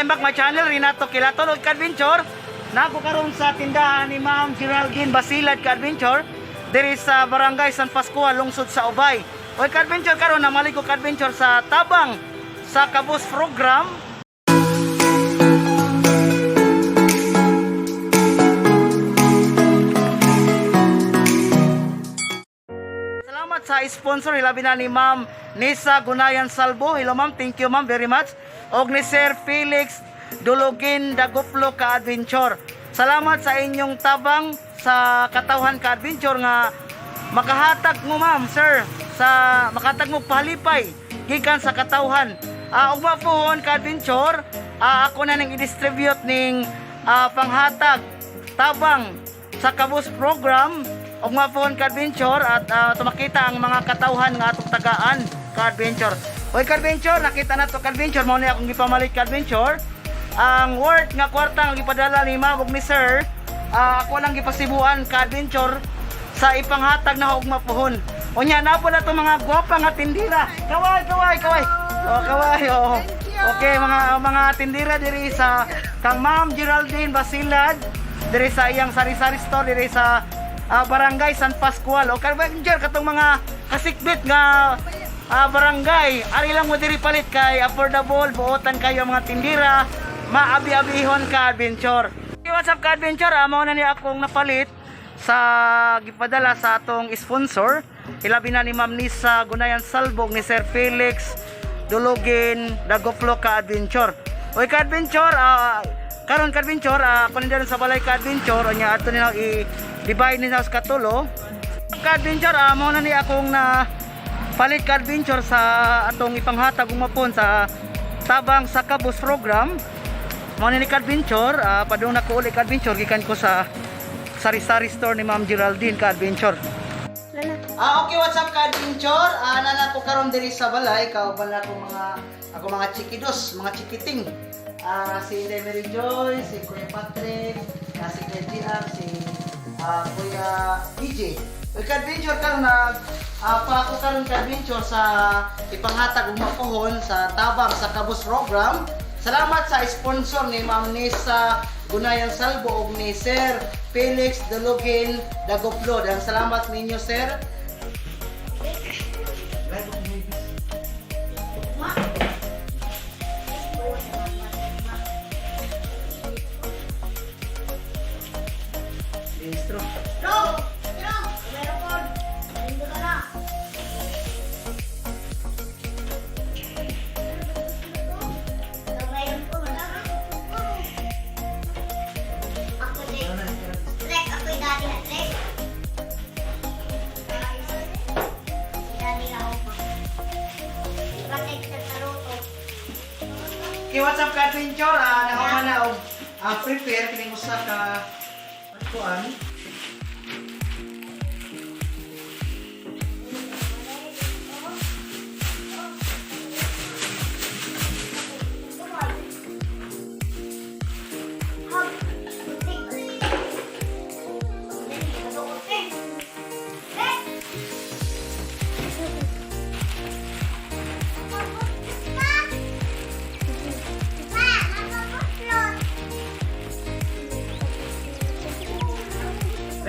time back my channel, Renato Kilaton og Adventure. Nako karon sa tindahan ni Ma'am Geraldine Basilad Adventure. Diri sa Barangay San Pascual, lungsod sa Ubay. Og Adventure karon namali ko Adventure sa tabang sa Kabus program. Salamat sa sponsor, ilabi na ni Ma'am Nisa Gunayan Salvo. Hello ma'am, thank you ma'am very much. Og ni Sir Felix Dulugin Dagoplo ka Adventure. Salamat sa inyong tabang sa katawhan ka Adventure nga makahatag mo ma'am sir sa makahatag mo palipay gikan sa katawhan. Ugma pohon ka Adventure, ako na ning i-distribute ning panghatag tabang sa Kabus program. Ugma pohon ka Adventure at tumakita ang mga katawhan nga atong tagaan ka Adventure. Oy ka Adventure, nakita na to ka Adventure, mao ni akong gipamalit ka Adventure. Ang worth nga kwarta nga gipadala ni Ma'am ug ni Sir, ako lang gipasibuan ka Adventure sa ipanghatag na ugma pohon. Unya na po na to mga gwapa nga tindira. Kaway. Oh, kaway. Oh. Okay, mga tindira diri sa kang Ma'am Geraldine Basilad, diri sa iyang sari-sari store diri sa Barangay San Pascual. O Adventure katong mga kasikbit nga barangay, ari lang mo diri palit kay affordable, buotan kayo mga tindira, maabi-abihon ka Adventure. Okay, what's up ka Adventure? Mao na ni akong napalit sa gipadala sa atong sponsor. Ilabi na ni Ma'am Nisa Gunayan Salvo ni Sir Felix Dulugin Dagoplo ka Adventure. Oy ka Adventure, karon ka Adventure, ako nindyan sa balay ka Adventure, nya ato nila i-divide nila sa katulo. Ka Adventure, mao na ni akong na palit ka Adventure sa atong ipanghatag umapon sa tabang sa Kabus program. Mao ni ka Adventure, padung na ko uli ka Adventure gikan ko sa sari-sari store ni Ma'am Geraldine ka Adventure. Okay, what's up ka Adventure? Nana ko karon diri sa balay, kauban na ako mga chikidos, mga chikiting. Si Mary Joy, si Kuya Patrick, si Kuya GR, si Kuya DJ. Ka Adventure karon na pa ako karon ka Adventure sa ipanghatag umapohon sa tabang sa Kabus program. Salamat sa sponsor ni Ma'am Nisa Gunayan Salvo ug ni Sir Felix Dulugin Dagoplo. Salamat ninyo sir. Intro. Okay, what's up ka Adventure? Nahuman na og prepare kining usa ka kuan.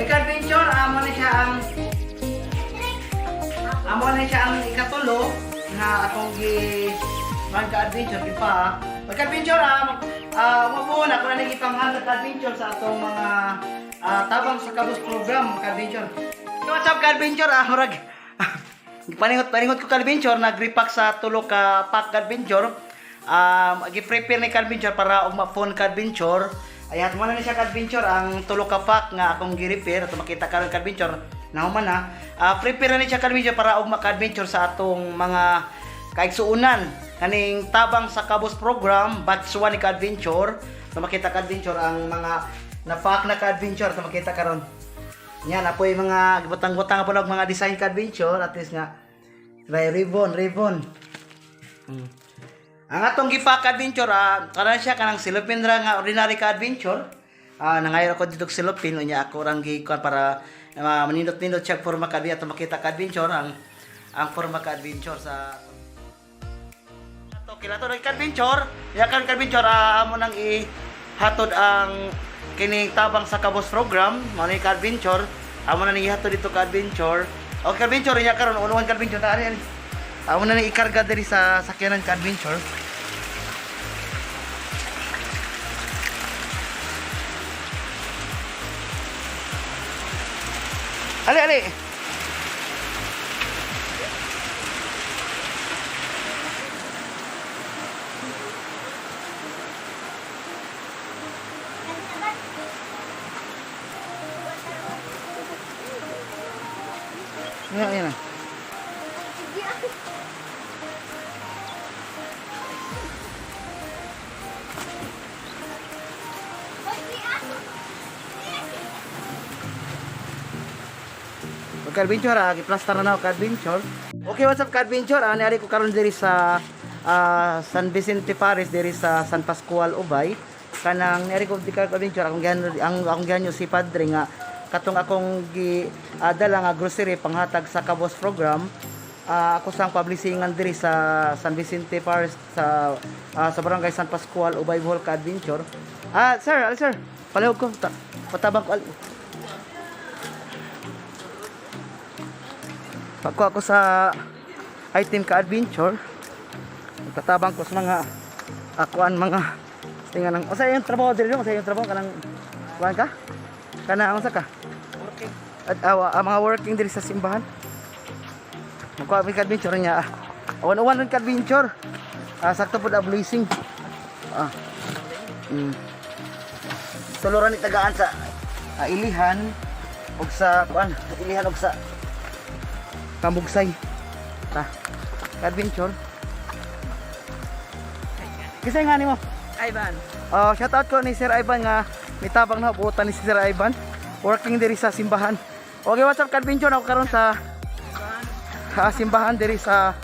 Adventure, amo na siya ang ikatulo na akong mag-adventure pa. Mag-adventure, umabon ako na nagipanghatag adventure sa atong mga tabang sa Kabus program, ka-adventure. So, what's up ka-adventure? Murag paningot ko ka-adventure, nag-repack sa tulo ka pack ka-adventure. Gi-prepare ni ka-adventure para umapon ka-adventure. Ayan, muna na siya ka-adventure ang tulo ka pack nga akong gi-repair. Ito makita karon ka-adventure. Nahuman na. Prepare na siya ka-adventure para og maka-adventure sa atong mga kaigsuunan. Kaning tabang sa Kabus program, batch 1 ni ka-adventure. Ito makita ka-adventure ang mga na-pack na ka-adventure. Ito makita karon. Yan, apoy mga butang-butang pa og mga design ka-adventure. At least nga, ribbon. Ang atong gipack adventure, kanan siya kanang silupin ra nga ordinary ka adventure. Nangayon ako dito silupin, unya ako rang gikuan para manindot-nindot siya forma ka adventure, makita ka adventure ang forma ka adventure sa Kilato ng adventure, yakan adventure amo nang ihatod ang kining tabang sa kabos program, mo ni adventure, amo na ni ihatod dito ka adventure. O adventure niya karon unuan adventure ta ani. Amo na ni ikarga diri sa sakyanan ka adventure. Ali ali. Yan, yan. Ka-adventure gi-plaster na ka-adventure. Okay, what's up ka-adventure? Niari ko karon diri sa San Vicente Paris diri sa San Pascual Ubay. Kanang niari ko di ka-adventure akong ganyo si Padre nga katong akong dala nga grocery panghatag sa Kabos program. Ako sang publishingan diri sa San Vicente Paris sa barangay San Pascual Ubay Bohol ka-adventure. Sir, palihog ko patabang ko. Pako ako sa item ka adventure. Katabang ko sa mga akuan mga tingan ng usa yung trabaho diri usa yung trabaho kanang kuan ka? Kana unsa ka? Working. Mga working diri sa simbahan. Magkuha ka adventure niya. One ka adventure. Sakto pud blessing. Tuluran ni tagaan sa ilihan og sa kuan, ilihan og sa Kambugsay. Adventure. Kisay nga nimo? Ivan. Shout out ko ni Sir Ivan nga mitabang na buotan ni Sir Ivan. Working diri sa simbahan. Okay, what's up ka-adventure ako karon sa simbahan diri sa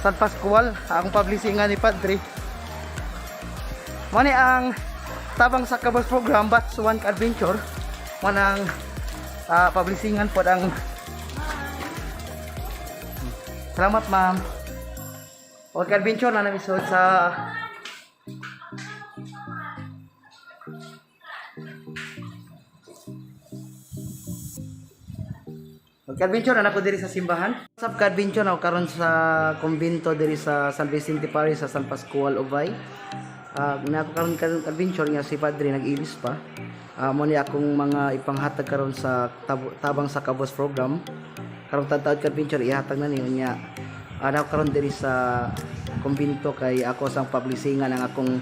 San Pascual. Akong publishingan ni Padre. Mo ni ang tabang sa Kabos program batch 1 ka-adventure. Mo nang publishingan pod ang salamat, ma'am. Okay, adventure na episode sa adventure na ako diri sa simbahan. Sa adventure na ako karon sa kumbento diri sa San Vicente Paris sa San Pascual Ubay. Na ako karon adventure nga si Padre nag-ilis pa. Mo ni akong mga ipanghatag karon sa tabang sa Kabos program. Karong tawad ka adventure ihatag na niyo niya. Ako karon diri sa kumbento kay ako sang publishingan ang akong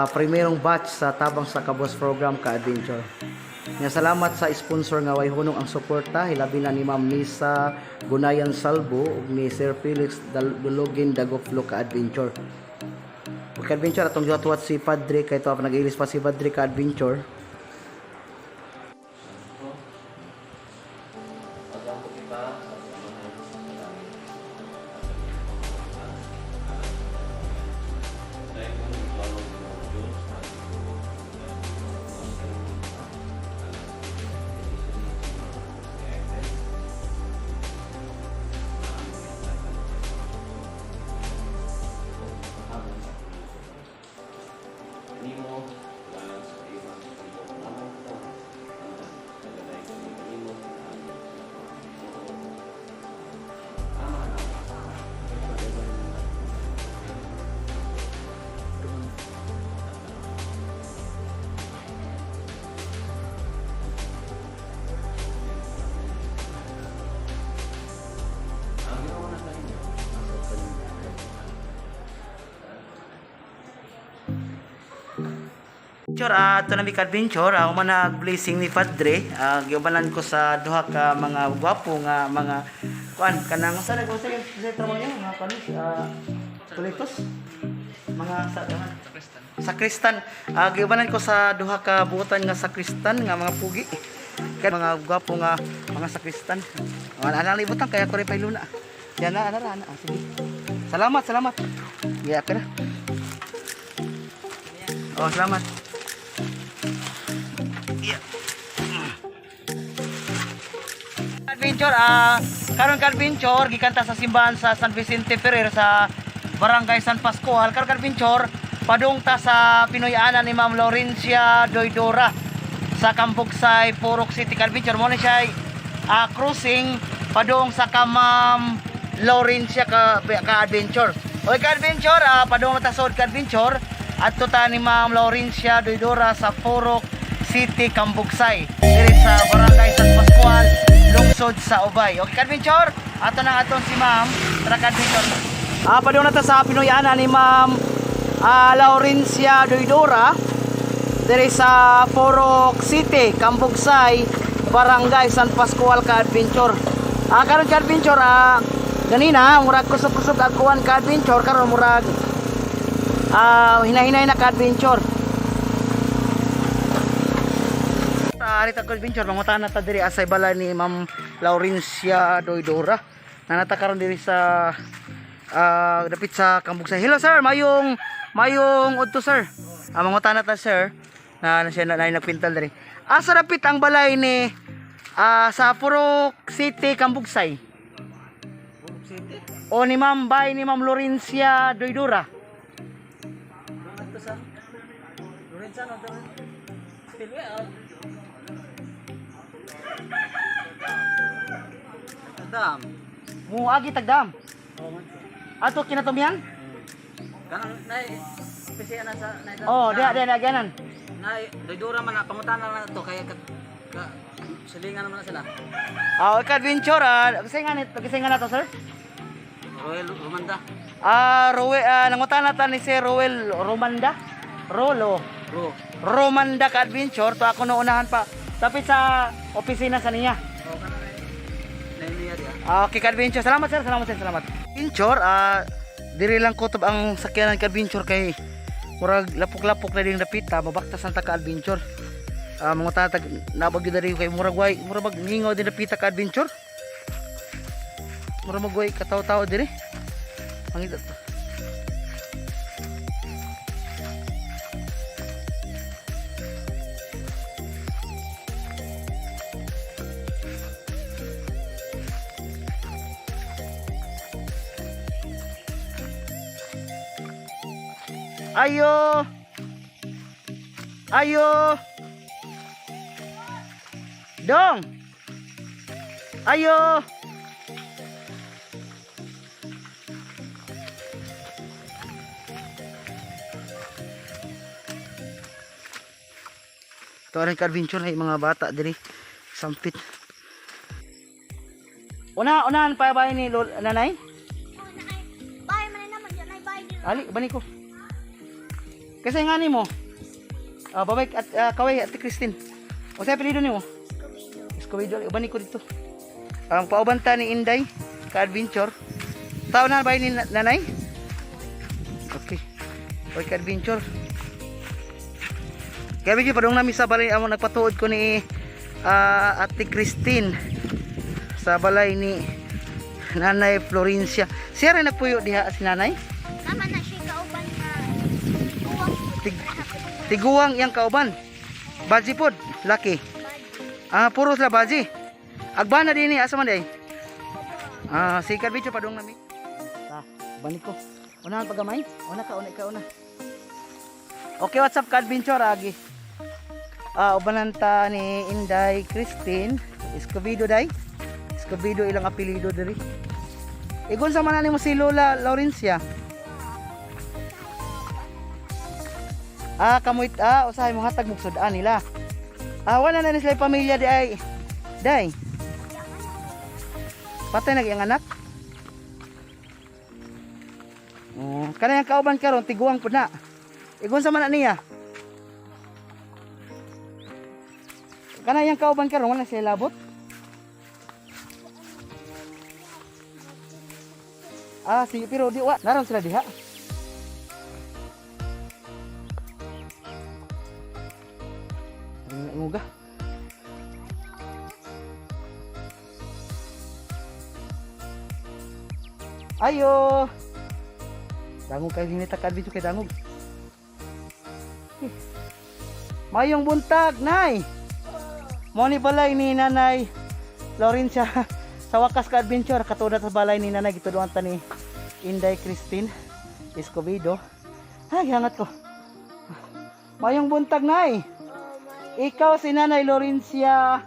primerong batch sa tabang sa Kabos program ka adventure. Nya salamat sa sponsor nga way hunong ang suporta hilabi na ni Ma'am Nisa Gunayan Salvo ug ni Sir Felix Dulogin Dagoflo ka adventure. Ka adventure atong giwat si Padre kay to nag-ilis pa si Padre ka adventure. Ito na mi adventure ako man nag-blessing ni Padre. Giubanan ko sa duha ka mga gwapo nga mga kuan kanang sa trabaho niya mga kuan tulitos mga sakristan. Giubanan ko sa duha ka buotan nga sakristan nga mga pugi. Kay mga gwapo nga mga sakristan. Ana libutan kaya ko rin pailuna. Yan na ana. Sige. Salamat. Ya ka na. Salamat. Adventure karon ka adventure gikanta sa simbahan sa San Vicente Ferrer sa Barangay San Pascual. Karon ka-adventure, padung ta sa Pinoy-ana ni Ma'am Laurencia Doydora sa Cambugsay, Purok City. Ka-adventure mo na siya crossing padung sa Ma'am Laurencia ka-adventure. Okay ka-adventure, padung matasod ka-adventure adto ta ni Ma'am Laurencia Doydora sa Purok City, Cambugsay. Diri sa Barangay San Pascual, lungsod sa Ubay. Okay ka-adventure, ato na aton si Ma'am. Tara ka-adventure. Padung na ta sa Pinoy-ana ni Ma'am Laurencia Doydora diri sa Purok City, Cambugsay, Barangay San Pascual ka-adventure. Karon ka-adventure, ganina murag kusog-kusog agkuan ka-adventure, karon murag hinahinay na ka-adventure. Arita ka-adventure, mangutan na ta diri asay balay ni Ma'am Laurencia Doydora. Nanata karon diri sa dapit sa Cambugsay. Hello sir, mayong udto sir. Mangutan na ta sir. Na siya na nagpintal diri. Asa dapit ang balay ni sa Purok City, Cambugsay? Purok City? O ni Ma'am Bay ni Ma'am Laurencia Doydora? Ito sa Laurencia no to. Stilwe Tagdam. Muagi tagdam. Ato kinatumian? Kanang nay spesial na sa nay. Oh, dia na ganan. Nay Doydora man pangutan na to kaya silingan naman na sila. Ka-adventure, kasingan na to sir? Royal Romanda. Nangutan na ta ni si Roel Romanda. Romanda ka-adventure. To ako naunahan pa. Tapit sa opisina sa niya. Oh, kanang nay niya dia. Okay, ka-adventure. Salamat sir, salamat. Adventure, diri lang kutob ang sakyanan ka-adventure kay murag lapok-lapok na ding dapita, mabaktas ang ka-adventure. Mga tatag nabagyo dari kay murag ngingaw din dapita ka-adventure. Murag magway kataw-taw diri. Ang ito. Ayo dong, ayo. Ito rin ka-adventure ay mga bata diri sampit. Unahan pa ba ni nanay? Bahay man naman yan ay bahay nila. Ali, bani ko. Kasi nga ni mo. Babay at kaway at Christine. O sa apelido nimo? Escobedo. Bani ko dito. Ang paubanta ni Inday ka-adventure. Tao na ba ni nanay? Okay. Okay, ka-adventure. Kaya bigyan padung nami sa balay amo nagpatuod ko ni Ate Christine sa balay ni Nanay Florencia. Siya rin nagpuyo diha si nanay? Naman na siya kauban na Tiguang yang kauban. Baji pod, laki. Puro sila baji. Agbana din ni asa man day? Si ka-adventure padung nami. Bani ko. Unahan pagamay? Una ka. Okay, what's up ka-adventure agi? Ubananta ni Inday Christine Escobedo day. Escobedo ilang apelido diri. Igon sa man mo si Lola Laurencia. Kamuit usahay mo hatag mong sudan nila. Wala na sila pamilya di ay. Day. Patay na yung anak. Kana yang kauban karon tiguang pud na. Igon sa man niya. Kana yang kauban karon wala sila labot. Sige pero di wa naron sila diha. Muga. Ayo. Dangog kay hinita ka-adventure kay dangog. Mayong buntag, nay. Mo ni balay ni Nanay Laurencia sa wakas ka-adventure katulad sa balay ni Nanay gituduan ta ni Inday Christine. Escobedo. Ay, hangat ko. Mayong buntag, Nay. Ikaw si Nanay Lorencia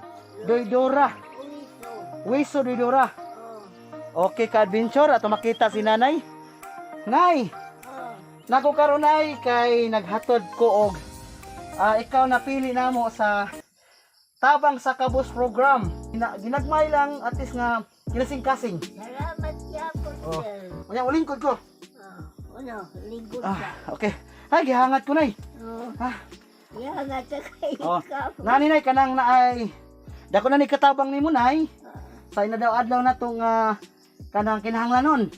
Doydora. Wiso Doydora. Okay, ka-adventure. Ato makita si Nanay. Nay, nako karon ay kay naghatod ko og ikaw napili namo sa tabang sa kabus program. Ginagmay lang at least nga kinasing-kasing. Salamat yapon, Oh. sir. Unya ulingkod ko. Lingkod Okay. Ay gihangat ko, Nay. Ah. Yan nga sa kay Oh. ikaw. Nani, Nay, kanang naay dako na ni katabang nimo, Nay. Sa inadaw-adlaw na tong kanang kinahanglanon.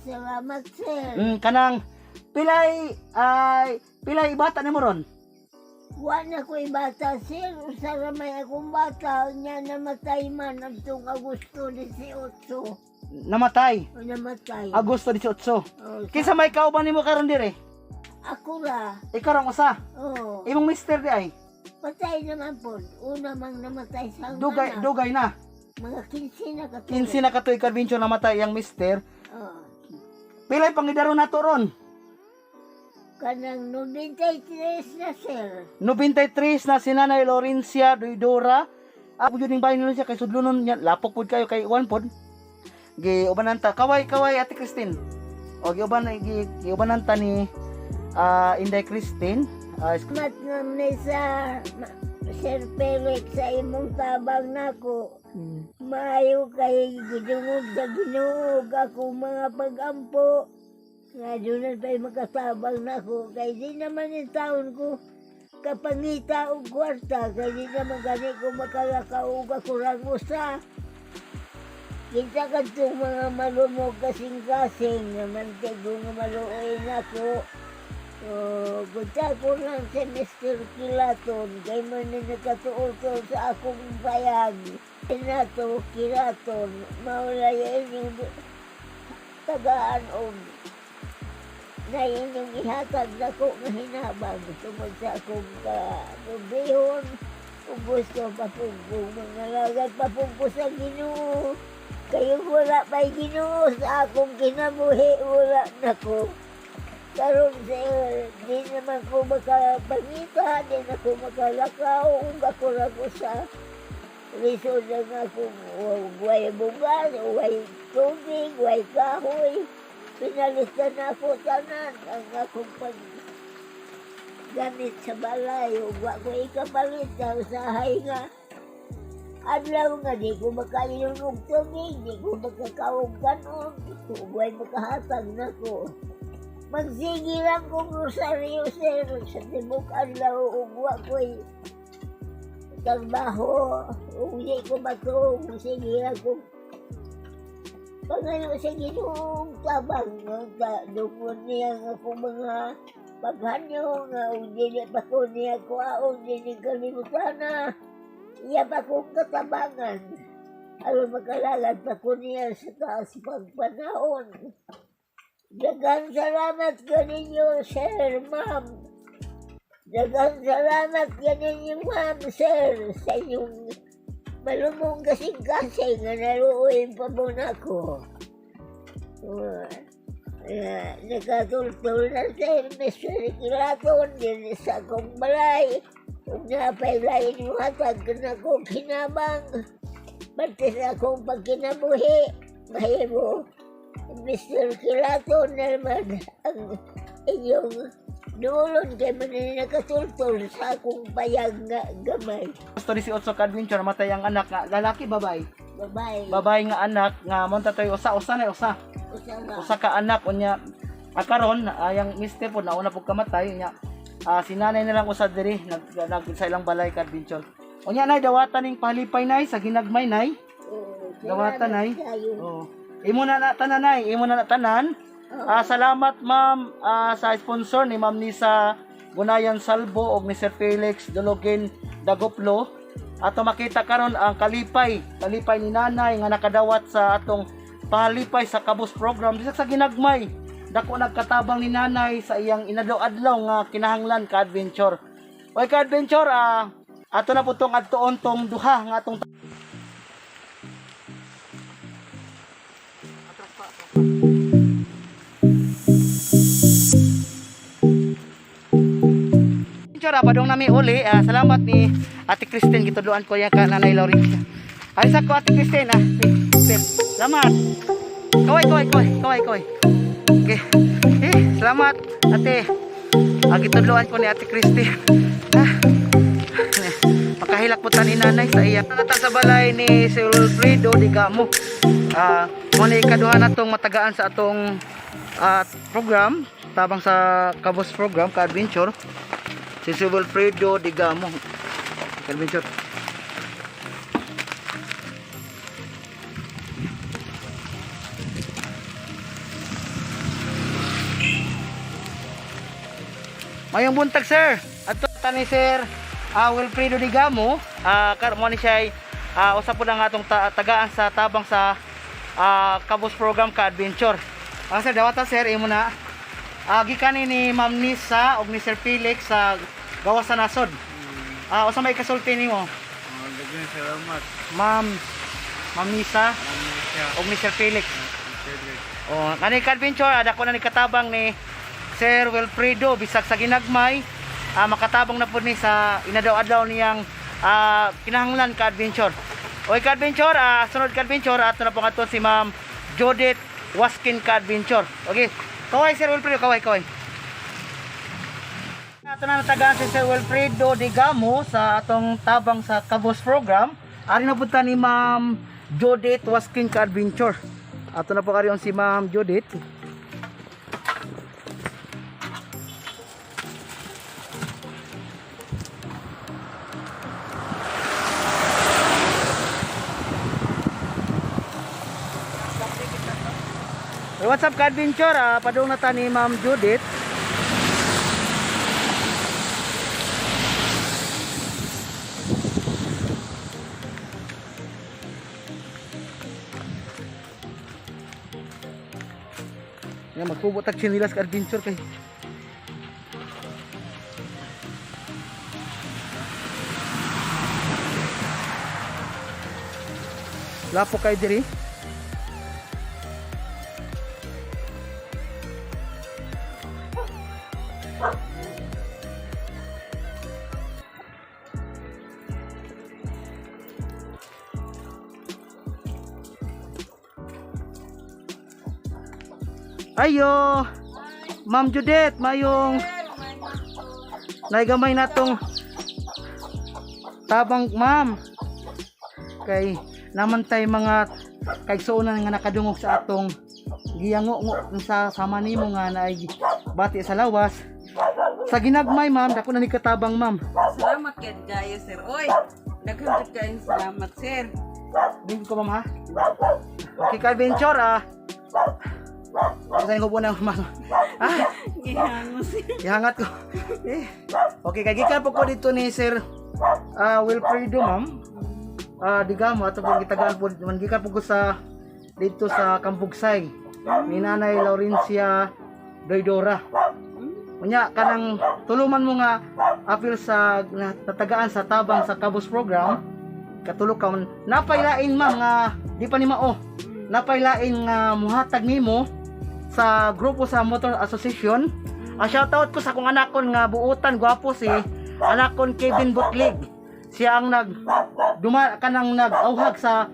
Salamat, sir. Kanang pilay bata nimo ron. Wala ko bata, sir. Saramay akong bata. Niya namatay man ang itong Agosto 18. Namatay. Namatay. Agosto 18. Oh, Kinsa may kauban nimo karon dire? ako ra. Ikaw rang usa. Oh, Imong mister di ay. patay naman po. Una mang namatay sa anak. Dugay na. Mga 15 na katulad. 15 na katuig kadbensyon namatay ang mister. Oh. Pilay pangidaro nato ron. Kanang 93 na, sir. 93 na si Nanay Lorencia Doydora. Ako yun yung bahay nila siya kay sudlunon niya. Lapok pod kayo kay Juan pod. Giubananta. Kaway Ate Christine. O giubananta ni Inday Christine. Mat nga sa Sir Felix sa imong tabang nako. Maayo kay gidungog sa Ginoo ako mga pagampo. Nga doon pa'y makatabang nako. Kay di naman yung taon ko kapangita o kwarta. Kay di naman gani ko makalakaog ako lang usa. Kita ka itong mga malumog kasing-kasing naman tego nga maluoy nako. Punta ko lang sa Mr. Kilaton, kay man na nakatuol-tol sa akong bayag. Kinato, Kilaton, maulayan yung tagaan o na inyong ihatag na ko nga hinabang tungkol sa akong kabihon. Kung gusto papugbong, mga lagat papugbo sa Ginoo. Kayo wala pa'y Ginoo sa akong kinabuhi, wala na ko. Karon sir, di naman ko makapangita, di na ko makalakaw, kung ako lang ko sa lisod lang ako, huwag bugas, huwag tubig, huwag kahoy. Pinalitan na ako tanan, ang akong gamit sa balay, huwag ko ikapalit sa usahay nga. Adlaw nga, di ko makainom ng tubig, di ko makakawag ganon, huwag makahatag na ko. Magsige lang kong rosaryo, sir, sa tibok adlaw, ugwa ko'y trabaho, uwi ko ba ito, magsige lang kong pangayo sa Ginoong tabang, dungon niya nga kong mga paghanyo, nga hindi pa ko niya kuaon, hindi kalimutan na, iya pa kong katabangan, alam magkalalag pa ko niya sa taas pagpanahon. Daghang salamat kaninyo, sir, ma'am. Daghang salamat kaninyo, ma'am, sir, sa inyong malumong kasing-kasing na naluoyin pa muna ko. Nakatultol na sir, Mr. Kilaton, din sa akong balay. Kung napailayin mo hatag na akong kinabang, pati sa akong pagkinabuhi, mahimo. Mr. Kilaton naman ang inyong dulon kay man nakatultol sa akong payag nga gamay. Gusto 18 ka-adventure namatay ang anak nga lalaki babay. Babae. Babay nga anak nga monta toy usa Usa ka anak unya karon yang mister po nauna pug kamatay unya si nanay na lang usa diri nag sa ilang balay ka-adventure. Unya nay dawatan ning palipay nay sa ginagmay nay. Dawatan nay. Oh. Imo na tanan. Salamat ma'am sa sponsor ni Ma'am Nisa Gunayan Salbo og ni Sir Felix Dologin Dagoplo. Ato makita karon ang kalipay ni nanay nga nakadawat sa atong palipay sa kabus program disa sa ginagmay. Dako nagkatabang ni nanay sa iyang inadlaw-adlaw nga kinahanglan ka-adventure. Oy ka-adventure ato na putong adtuon tong duha nga atong Adventure, padong nami uli. Salamat ni Ate Christine, gitudloan ko yan ka Nanay Laurencia. Ayos ako Ate Christine. Salamat. Kaway. Okay. Salamat Ate. Gitudloan ko ni Ate Christine. Makahilak po ni nanay sa iya. Natag sa balay ni Sir Wilfredo Digamo. Muna ikaduha na itong matagaan sa atong program, tabang sa Kabos program, ka-adventure. Si Sir Wilfredo Digamo, ka-adventure. Mayong buntag sir. Ato tani Sir Wilfredo Digamo, mo ni siya usap po na nga itong tagaan sa tabang sa Kabos program ka-adventure. Sir, dawata sir, imo na gikan ni Ma'am Nisa og ni Sir Felix sa gawas sa nasod. Usa may kasulti nimo? Daghang salamat. Ma'am Nisa og ni Sir Felix. Kani ka-adventure dako na ni katabang ni Sir Wilfredo bisag sa ginagmay. Makatabang na po ni sa inadaw-adaw niyang kinahanglan ka-adventure. Okay ka-adventure, sunod ka-adventure ato na po nga si Ma'am Judith Waskin ka-adventure. Okay, kaway Sir Wilfredo, kaway. Ato na natagaan si Sir Wilfredo Digamo sa atong tabang sa Kabos program. Ari na punta ni Ma'am Judith Waskin ka-adventure. Ato na po kariyon si Ma'am Judith. What's up ka-adventure? Padung na ta ni Ma'am Judith. Yan, magpubot ang chinilas ka-adventure kay. Lapo kay diri. Ayo, Ma'am Judith, mayong naigamay na tong tabang ma'am. Kay naman tay mga kaigsuonan nga nakadungog sa atong giyango sa sama nimo nga naay bati sa lawas. Sa ginagmay ma'am, dako na ni katabang ma'am. Salamat kay kayo sir. Oy, daghang kayong salamat sir. Dingin ko ma'am ha. Okay ka-adventure Kasi ko po na Gihangos sir. ihangat ko. Okay, kay gikan po ko dito ni Sir Wilfredo ma'am. Digamo ato pong gitagaan po man gikan po ko sa dito sa Kampugsay ni Nanay Laurencia Doydora. Unya kanang tuluman mo nga apil sa natagaan sa tabang sa Kabos program. Katulog ka man napaylain ma'am nga di pa ni mao. Napaylain nga muhatag nimo sa grupo sa Motor Association. Shoutout ko sa akong anakon nga buutan gwapo si anakon Kevin Butlig. Siya ang kanang nag-auhag sa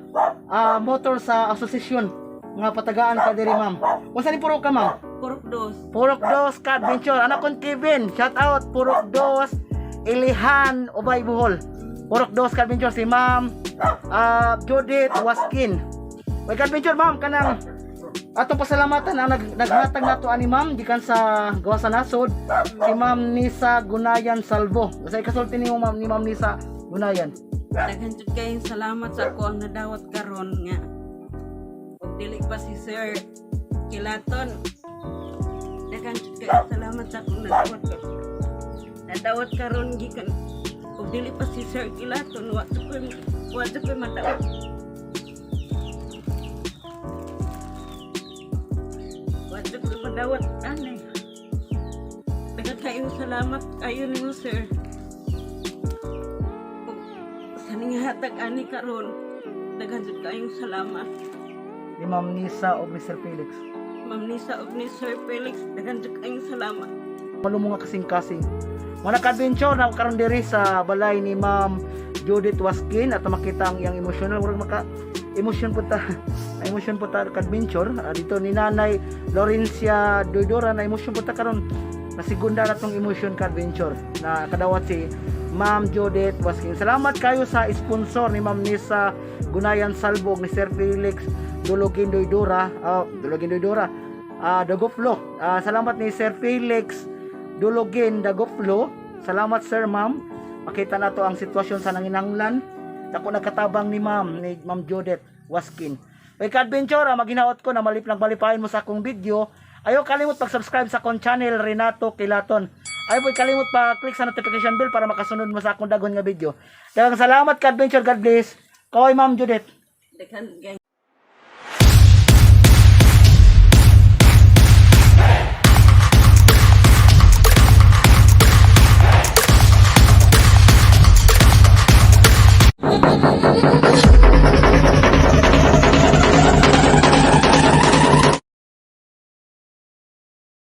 motor sa association nga patagaan ka diri ma'am. Unsa ni purok ka ma'am? Purok dos ka-adventure. Anakon Kevin, shoutout Purok dos Ilihan Ubay Bohol. Purok dos ka-adventure si ma'am Judith Waskin. May ka-adventure ma'am kanang atong pasalamatan ang naghatag nato ani ma'am gikan sa gawas sa nasod si Ma'am Nisa Gunayan Salvo. Sa ikasulti nimo ma'am ni Ma'am Nisa Gunayan. Daghang kayong salamat sa ako ang nadawat karon nga. Ug dili pa si Sir Kilaton. Daghang kayong salamat sa akong nadawat karon gikan. Ug dili pa si Sir Kilaton wa koy matawat. Madawat anay. Daghang kayong salamat ayo nimo sir. Sa ning hatag ani karon, daghang kayong salamat. Ni Ma'am Nisa o Mr. Felix. Ma'am Nisa ug ni Sir Felix, daghang kayong salamat. Malumong nga kasing-kasing. Mga ka-adventure na karon diri sa balay ni Ma'am Judith Waskin at makita ang iyang emotional murag maka emotion po ta emotion po ta ka-adventure. Dito ni Nanay Laurencia Doidora na emotion po ta karon na segunda na tong emotion ka-adventure na kadawat si Ma'am Judith Waskin. Salamat kayo sa sponsor ni Ma'am Nisa Gunayan Salvo ni Sir Felix Dulogin Doidora Dagoflo. Salamat ni Sir Felix Dulogin Dagoflo. Salamat sir, ma'am. Makita na to ang sitwasyon sa nanginanglan. Ako nagkatabang ni Ma'am Judith Waskin. Okay, ka-adventure, maghinaot ko na malipahin mo sa akong video. Ayaw kalimot pag-subscribe sa akong channel, Renato Kilaton. Ayaw po kalimot pa-click sa notification bell para makasunod mo sa akong dagon nga video. Daghang salamat, ka-adventure. God bless. Kaway, Ma'am Judith. Daghan